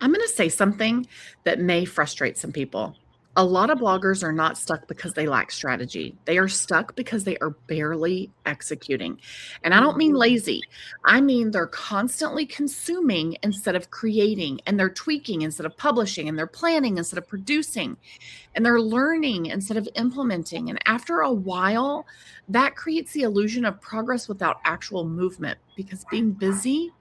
I'm going to say something that may frustrate some people. A lot of bloggers are not stuck because they lack strategy. They are stuck because they are barely executing. And I don't mean lazy. I mean they're constantly consuming instead of creating, and they're tweaking instead of publishing, and they're planning instead of producing, and they're learning instead of implementing. And after a while, that creates the illusion of progress without actual movement, because being busy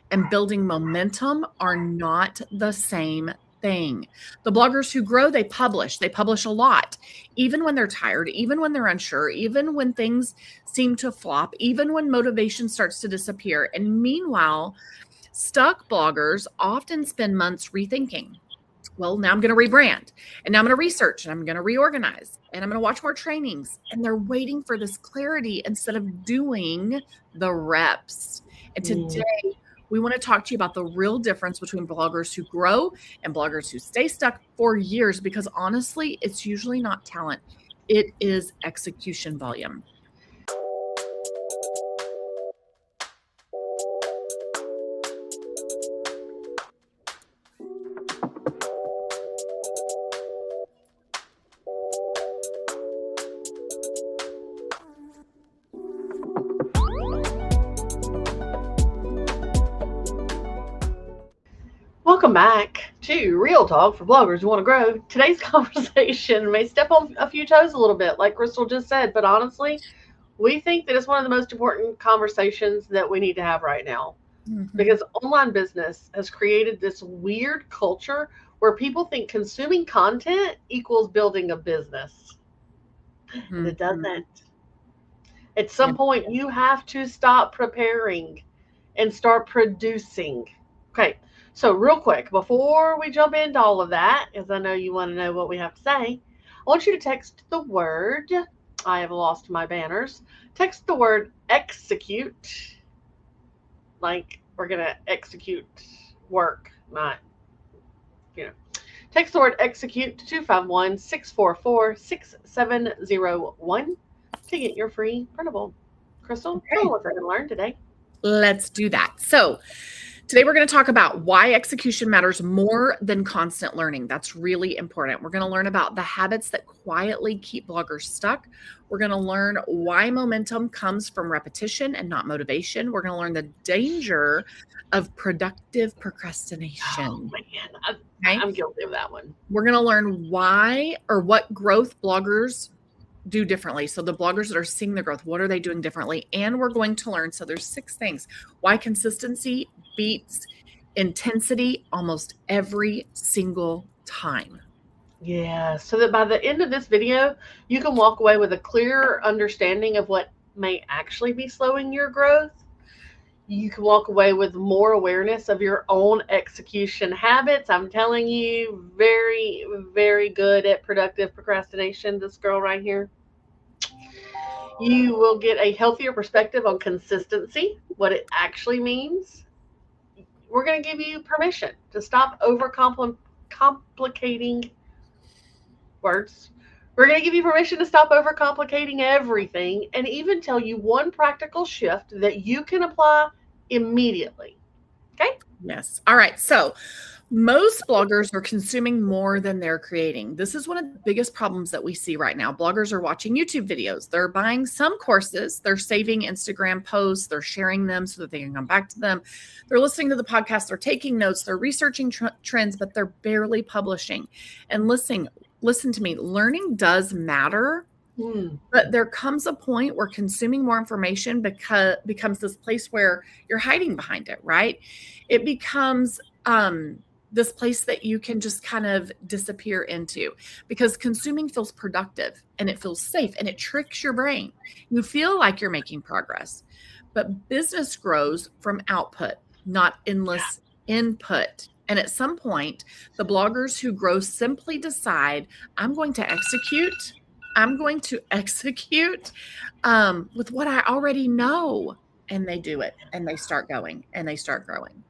and building momentum are not the same thing. The bloggers who grow, they publish a lot, even when they're tired, even when they're unsure, even when things seem to flop, even when motivation starts to disappear. And meanwhile, stuck bloggers often spend months rethinking. Well, now I'm going to rebrand, and now I'm going to research, and I'm going to reorganize, and I'm going to watch more trainings. And they're waiting for this clarity instead of doing the reps. And today, we want to talk to you about the real difference between bloggers who grow and bloggers who stay stuck for years, because honestly, it's usually not talent. It is execution volume. Welcome back to Real Talk for Bloggers Who Want to Grow. Today's conversation may step on a few toes a little bit, like Crystal just said, but honestly, we think that it's one of the most important conversations that we need to have right now. Because online business has created this weird culture where people think consuming content equals building a business. And it doesn't. At some point, you have to stop preparing and start producing. Okay. So real quick, before we jump into all of that, as I know you want to know what we have to say, I want you to text the word, I have lost my banners, text the word execute, like we're going to execute work, not, Text the word execute to 251-644-6701 to get your free printable. Crystal, tell me what they're going to learn today. Let's do that. So today we're going to talk about why execution matters more than constant learning. That's really important. We're going to learn about the habits that quietly keep bloggers stuck. We're going to learn why momentum comes from repetition and not motivation. We're going to learn the danger of productive procrastination. Oh, man. I'm guilty of that one. We're going to learn why or what growth bloggers do differently. So the bloggers that are seeing the growth, what are they doing differently? And we're going to learn, so there's 6 things, why consistency beats intensity almost every single time. Yeah, so that by the end of this video, you can walk away with a clear understanding of what may actually be slowing your growth. You can walk away with more awareness of your own execution habits. I'm telling you, very, very good at productive procrastination, this girl right here. You will get a healthier perspective on consistency, what it actually means. We're going to give you permission to stop complicating words. We're going to give you permission to stop overcomplicating everything and even tell you one practical shift that you can apply immediately. Okay? Yes. All right. So most bloggers are consuming more than they're creating. This is one of the biggest problems that we see right now. Bloggers are watching YouTube videos. They're buying some courses. They're saving Instagram posts. They're sharing them so that they can come back to them. They're listening to the podcast. They're taking notes. They're researching trends, but they're barely publishing. And listen to me, learning does matter. But there comes a point where consuming more information becomes this place where you're hiding behind it, right? It becomes this place that you can just kind of disappear into, because consuming feels productive and it feels safe and it tricks your brain. You feel like you're making progress, but business grows from output, not endless input. And at some point, the bloggers who grow simply decide, I'm going to execute with what I already know. And they do it, and they start going, and they start growing.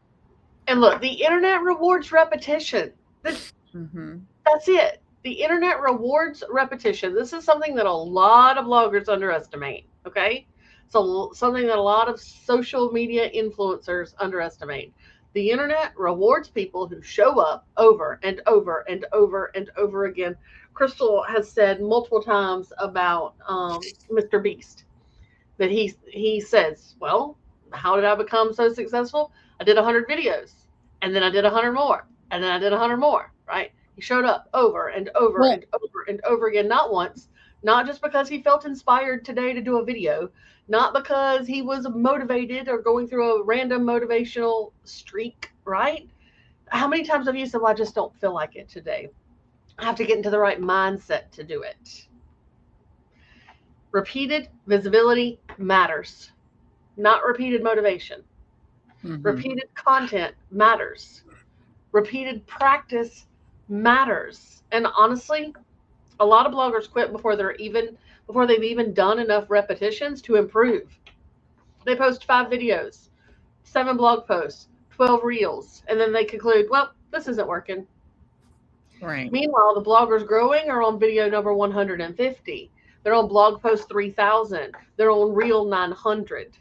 And look, the internet rewards repetition. That's it. The internet rewards repetition. This is something that a lot of bloggers underestimate, okay? So something that a lot of social media influencers underestimate. The internet rewards people who show up over and over and over and over again. Crystal has said multiple times about Mr. Beast that he says, well, how did I become so successful? I did 100 videos, and then I did 100 more, and then I did 100 more, right? He showed up over and over Well, and over and over again, not once, not just because he felt inspired today to do a video, not because he was motivated or going through a random motivational streak, right? How many times have you said, well, I just don't feel like it today? I have to get into the right mindset to do it. Repeated visibility matters, not repeated motivation. Repeated content matters. Repeated practice matters. And honestly, a lot of bloggers quit before they've even done enough repetitions to improve. They post 5 videos, 7 blog posts, 12 reels, and then they conclude, well, this isn't working. right. Meanwhile, the bloggers growing are on video number 150. They're on blog post 3000. They're on reel 900.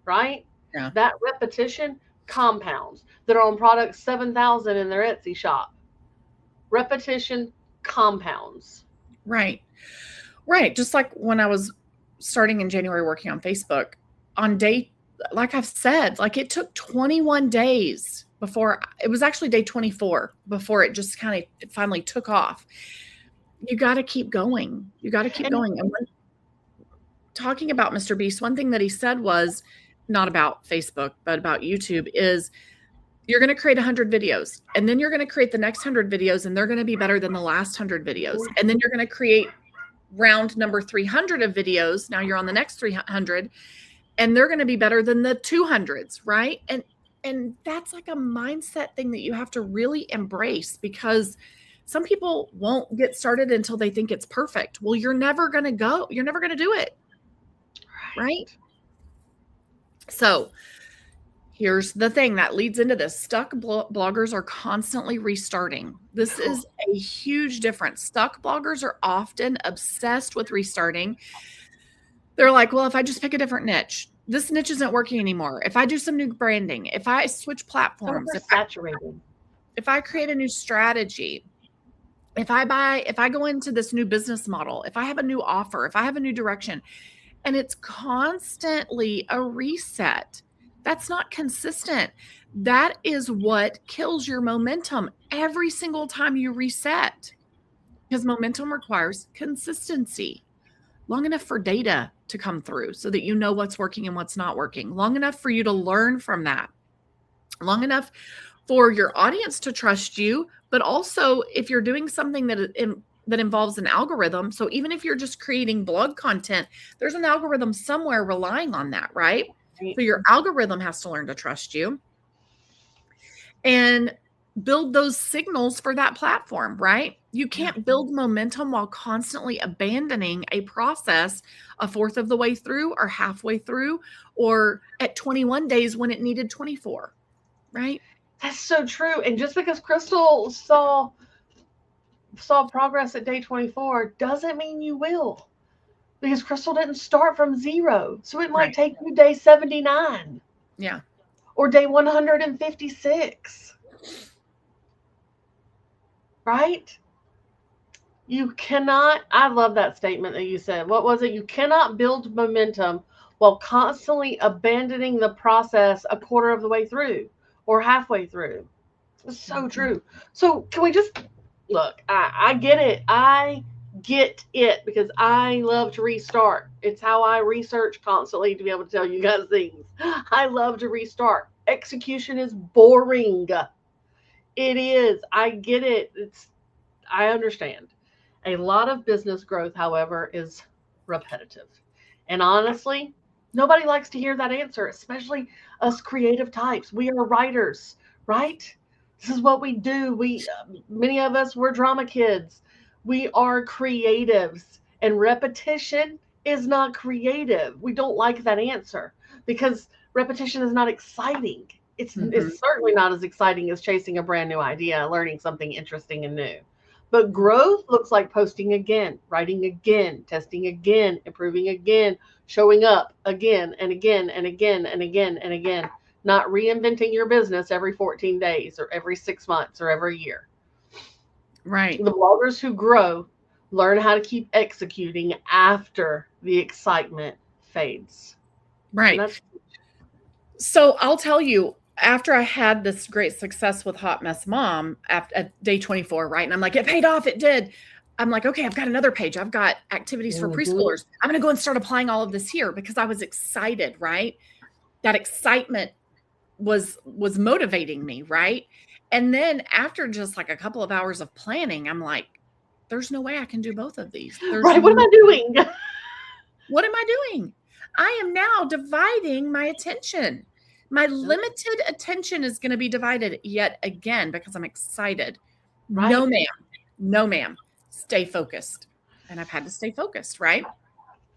Right? Yeah. That repetition compounds. They're on product 7,000 in their Etsy shop. Repetition compounds. Right. Right. Just like when I was starting in January working on Facebook, on day, like I've said, like it took 21 days before it was actually day 24 before it just kind of finally took off. You got to keep going. You got to keep going. And when talking about Mr. Beast, one thing that he said was not about Facebook, but about YouTube is you're going to create 100 videos and then you're going to create the next 100 videos and they're going to be better than the last 100 videos. And then you're going to create round number 300 of videos. Now you're on the next 300 and they're going to be better than the 200s, right? And that's like a mindset thing that you have to really embrace, because some people won't get started until they think it's perfect. Well, you're never going to do it. Right? So here's the thing that leads into this. Stuck bloggers are constantly restarting. This is a huge difference. Stuck bloggers are often obsessed with restarting. They're like, well, if I just pick a different niche, this niche isn't working anymore. If I do some new branding, if I switch platforms, if I create a new strategy, if I go into this new business model, if I have a new offer, if I have a new direction, and it's constantly a reset. That's not consistent. That is what kills your momentum every single time you reset, because momentum requires consistency. Long enough for data to come through so that you know what's working and what's not working. Long enough for you to learn from that. Long enough for your audience to trust you, but also if you're doing something that involves an algorithm. So even if you're just creating blog content, there's an algorithm somewhere relying on that, right? So your algorithm has to learn to trust you and build those signals for that platform, right? You can't build momentum while constantly abandoning a process a fourth of the way through or halfway through or at 21 days when it needed 24, right? That's so true. And just because Crystal saw progress at day 24 doesn't mean you will, because Crystal didn't start from 0. So it might take you day 79. Yeah. Or day 156. Right? You cannot, I love that statement that you said. What was it? You cannot build momentum while constantly abandoning the process a quarter of the way through or halfway through. It's so true. So can we just look, I get it. I get it, because I love to restart. It's how I research constantly to be able to tell you guys things. I love to restart. Execution is boring. It is. I get it. I understand. A lot of business growth, however, is repetitive. And honestly, nobody likes to hear that answer, especially us creative types. We are writers, right? This is what we do. Many of us, we're drama kids. We are creatives, and repetition is not creative. We don't like that answer because repetition is not exciting. It's certainly not as exciting as chasing a brand new idea, learning something interesting and new. But growth looks like posting again, writing again, testing again, improving again, showing up again and again and again and again and again. not reinventing your business every 14 days or every 6 months or every year. Right. The bloggers who grow learn how to keep executing after the excitement fades. And Right. that's So I'll tell you, after I had this great success with Hot Mess Mom at day 24, right? And I'm like, it paid off, it did. I'm like, okay, I've got another page. I've got activities for mm-hmm. preschoolers. I'm going to go and start applying all of this here because I was excited, right? That excitement was motivating me, right? And then after just like a couple of hours of planning, I'm like, there's no way I can do both of these. There's Right. What am no, I doing? what am I doing? I am now dividing my attention. My limited attention is going to be divided yet again because I'm excited. No, Right. ma'am. No, ma'am. Stay focused. And I've had to stay focused, right?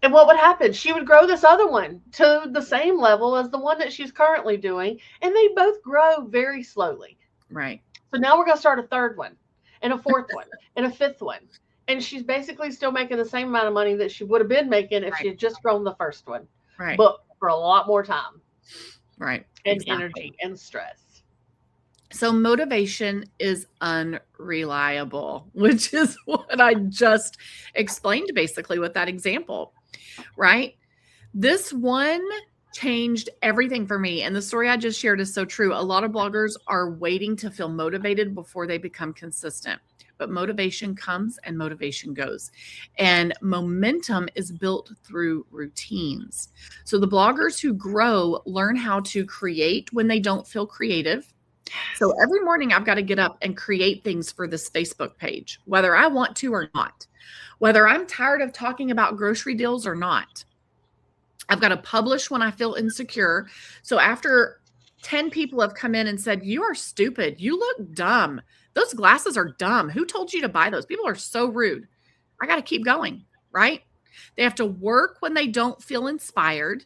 And what would happen? She would grow this other one to the same level as the one that she's currently doing, and they both grow very slowly. Right. So now we're going to start a third one, and a fourth one, and a fifth one. And she's basically still making the same amount of money that she would have been making if she had just grown the first one, Right. but for a lot more time. Right. And Exactly. energy and stress. So motivation is unreliable, which is what I just explained basically with that example, right? This one changed everything for me. And the story I just shared is so true. A lot of bloggers are waiting to feel motivated before they become consistent. But motivation comes and motivation goes. And momentum is built through routines. So the bloggers who grow learn how to create when they don't feel creative. So every morning I've got to get up and create things for this Facebook page, whether I want to or not, whether I'm tired of talking about grocery deals or not. I've got to publish when I feel insecure. So after 10 people have come in and said, you are stupid. You look dumb. Those glasses are dumb. Who told you to buy those? People are so rude. I got to keep going, right? They have to work when they don't feel inspired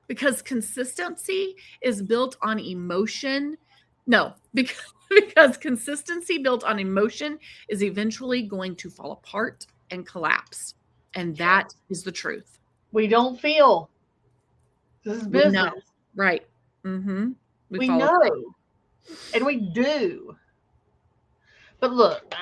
because consistency is built on emotion. No, because consistency built on emotion is eventually going to fall apart and collapse. And that is the truth. We don't feel. This is We know. business. Right. Mm-hmm. We follow know. And we do. But look,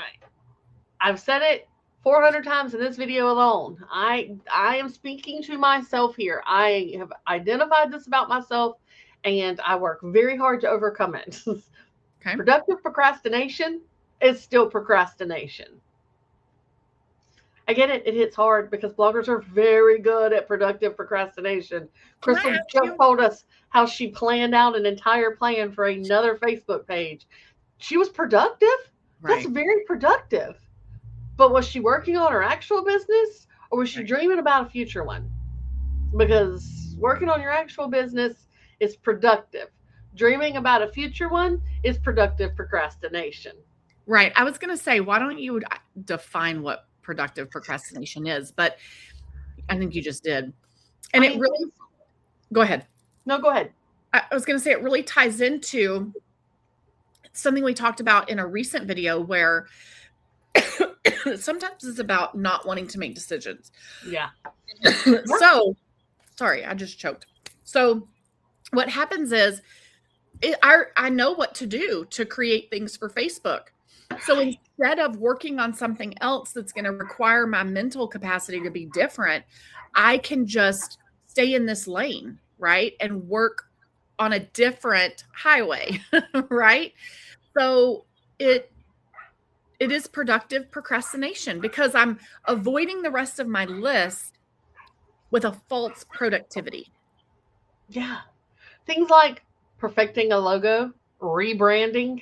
I've said it 400 times in this video alone. I am speaking to myself here. I have identified this about myself, and I work very hard to overcome it. Okay. Productive procrastination is still procrastination. I get it. It hits hard because bloggers are very good at productive procrastination. Crystal just told us how she planned out an entire plan for another Facebook page. She was productive. Right. That's very productive. But was she working on her actual business, or was she dreaming about a future one? Because working on your actual business is productive. Dreaming about a future one is productive procrastination. Right. I was going to say, why don't you define what productive procrastination is? But I think you just did. And it really, go ahead. No, go ahead. I was going to say it really ties into something we talked about in a recent video where sometimes it's about not wanting to make decisions. Yeah. So, sorry, I just choked. So what happens is I know what to do to create things for Facebook. So instead of working on something else that's going to require my mental capacity to be different, I can just stay in this lane, right? And work on a different highway, right? So it is productive procrastination because I'm avoiding the rest of my list with a false productivity. Yeah. Things like perfecting a logo, rebranding,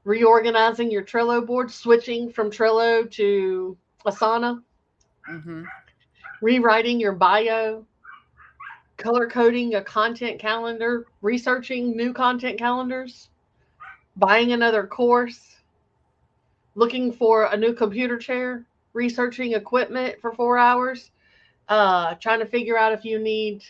reorganizing your Trello board, switching from Trello to Asana, rewriting your bio, color coding a content calendar, researching new content calendars, buying another course, looking for a new computer chair, researching equipment for 4 hours, trying to figure out if you need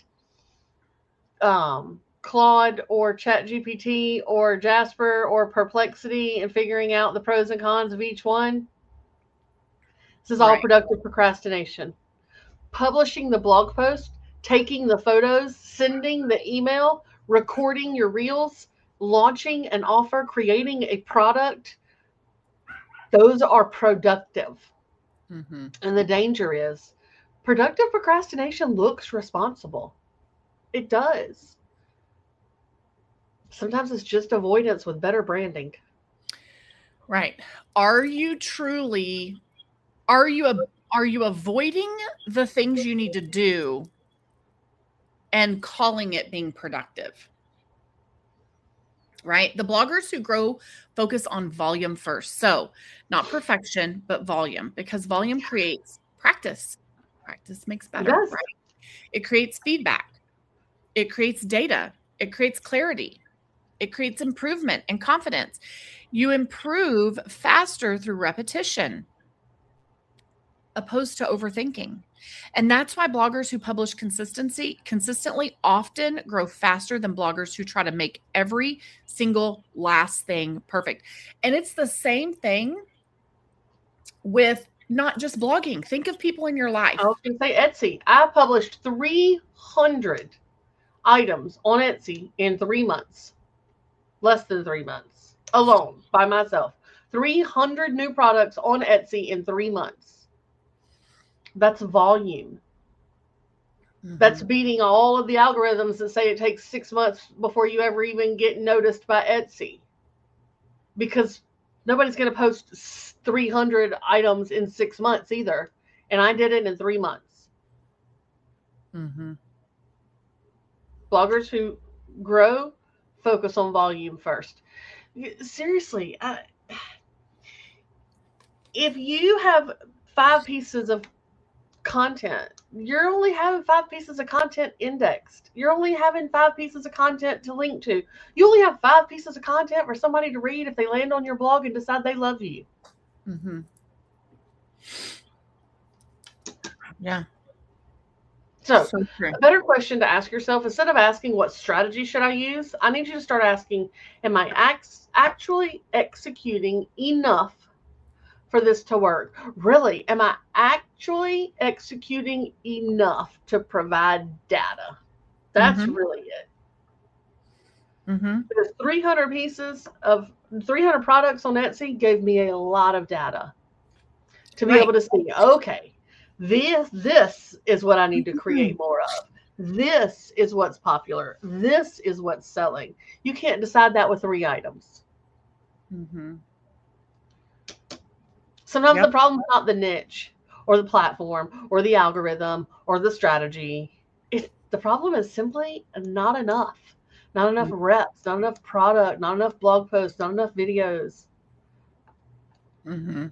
Claude or ChatGPT or Jasper or Perplexity and figuring out the pros and cons of each one. This is all productive procrastination. Publishing the blog post, taking the photos, sending the email, recording your reels, launching an offer, creating a product, those are productive. Mm-hmm. And the danger is productive procrastination looks responsible. It does. Sometimes it's just avoidance with better branding. Right. Are you truly, are you avoiding the things you need to do and calling it being productive? Right? The bloggers who grow focus on volume first. So, not perfection, but volume, because volume creates practice. Practice makes It better, does. right? It creates feedback. It creates data. It creates clarity. It creates improvement and confidence. You improve faster through repetition opposed to overthinking. And that's why bloggers who publish consistently often grow faster than bloggers who try to make every single last thing perfect. And it's the same thing with not just blogging. Think of people in your I life. was going to say Etsy. I published 300 items on Etsy in 3 months, less than 3 months, alone by myself. 300 new products on Etsy in 3 months. That's volume. That's Mhm. beating all of the algorithms that say it takes 6 months before you ever even get noticed by Etsy. Because nobody's going to post 300 items in 6 months either. And I did it in 3 months. Mhm. Bloggers who grow focus on volume first. Seriously, if you have 5 pieces of content, you're only having 5 pieces of content indexed. You're only having 5 pieces of content to link to. You only have 5 pieces of content for somebody to read if they land on your blog and decide they love you. Mhm. Yeah. So, So true. a better question to ask yourself, instead of asking what strategy should I use, I need you to start asking, am I actually executing enough for this to work? Really, am I actually executing enough to provide data? That's Mhm. really it. Mhm. Because 300 products on Etsy gave me a lot of data to be Right. able to see, okay, this is what I need to Mhm. create more of. This is what's popular. This is what's selling. You can't decide that with 3 items. Mhm. Sometimes the Yep. problem's not the niche or the platform or the algorithm or the strategy. The problem is simply not enough. Not enough reps, not enough product, not enough blog posts, not enough videos. Mhm.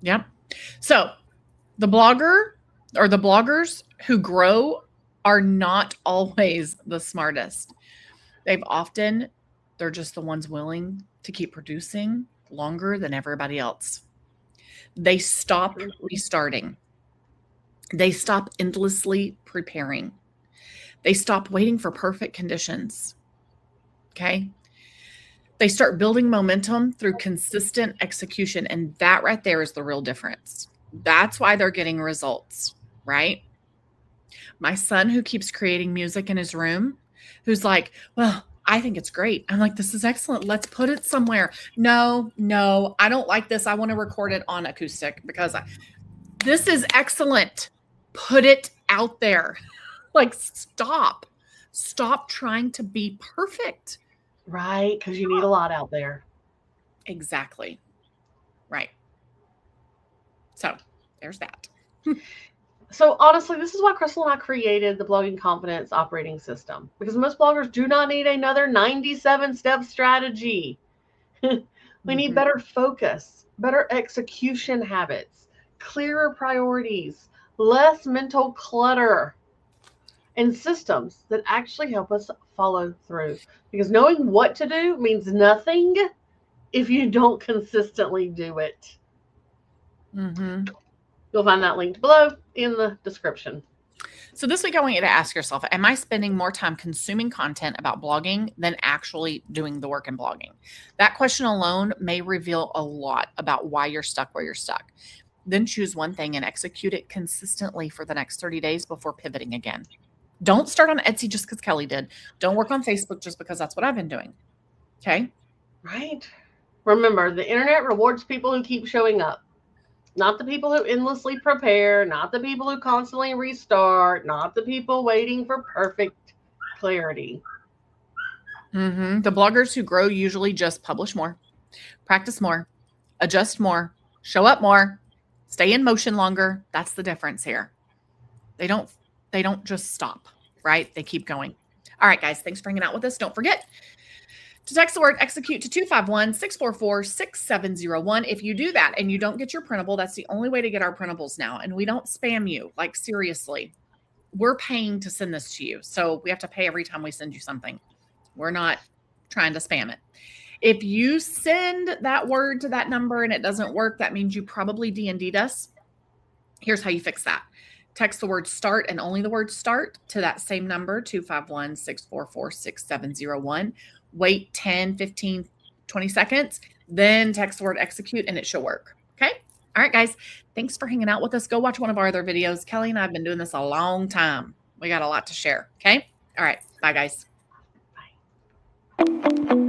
Yep. So, the blogger or the bloggers who grow are not always the smartest. They've often they're just the ones willing to keep producing longer than everybody else. They stop restarting. They stop endlessly preparing. They stop waiting for perfect conditions. Okay? They start building momentum through consistent execution. And that right there is the real difference. That's why they're getting results, right? My son, who keeps creating music in his room, who's like, well, I think it's great. I'm like, this is excellent. Let's put it somewhere. No, no, I don't like this. I want to record it on acoustic because this is excellent. Put it out there. Like, stop. Stop trying to be perfect. Right? Because you need a lot out there. Exactly. Right. So there's that. So honestly, this is why Crystal and I created the Blogging Confidence operating system, because most bloggers do not need another 97-step strategy. We need Mhm. better focus, better execution habits, clearer priorities, less mental clutter, and systems that actually help us follow through. Because knowing what to do means nothing if you don't consistently do it. Mhm. You'll find that linked below in the description. So this week, I want you to ask yourself, am I spending more time consuming content about blogging than actually doing the work in blogging? That question alone may reveal a lot about why you're stuck where you're stuck. Then choose one thing and execute it consistently for the next 30 days before pivoting again. Don't start on Etsy just because Kelly did. Don't work on Facebook just because that's what I've been doing. Okay. Right. Remember, the internet rewards people who keep showing up, not the people who endlessly prepare, not the people who constantly restart, not the people waiting for perfect clarity. The bloggers who grow usually just publish more, practice more, adjust more, show up more, stay in motion longer. That's the difference here. They don't just stop, right? They keep going. All right, guys, thanks for hanging out with us. Don't forget to text the word execute to 251-644-6701. If you do that and you don't get your printable, that's the only way to get our printables now. And we don't spam you. Like, seriously, we're paying to send this to you. So we have to pay every time we send you something. We're not trying to spam it. If you send that word to that number and it doesn't work, that means you probably D&D'd us. Here's how you fix that. Text the word start and only the word start to that same number, 251-644-6701. Wait 10, 15, 20 seconds, then text the word execute and it should work. Okay. All right, guys. Thanks for hanging out with us. Go watch one of our other videos. Kelly and I have been doing this a long time. We got a lot to share. Okay. All right. Bye, guys. Bye.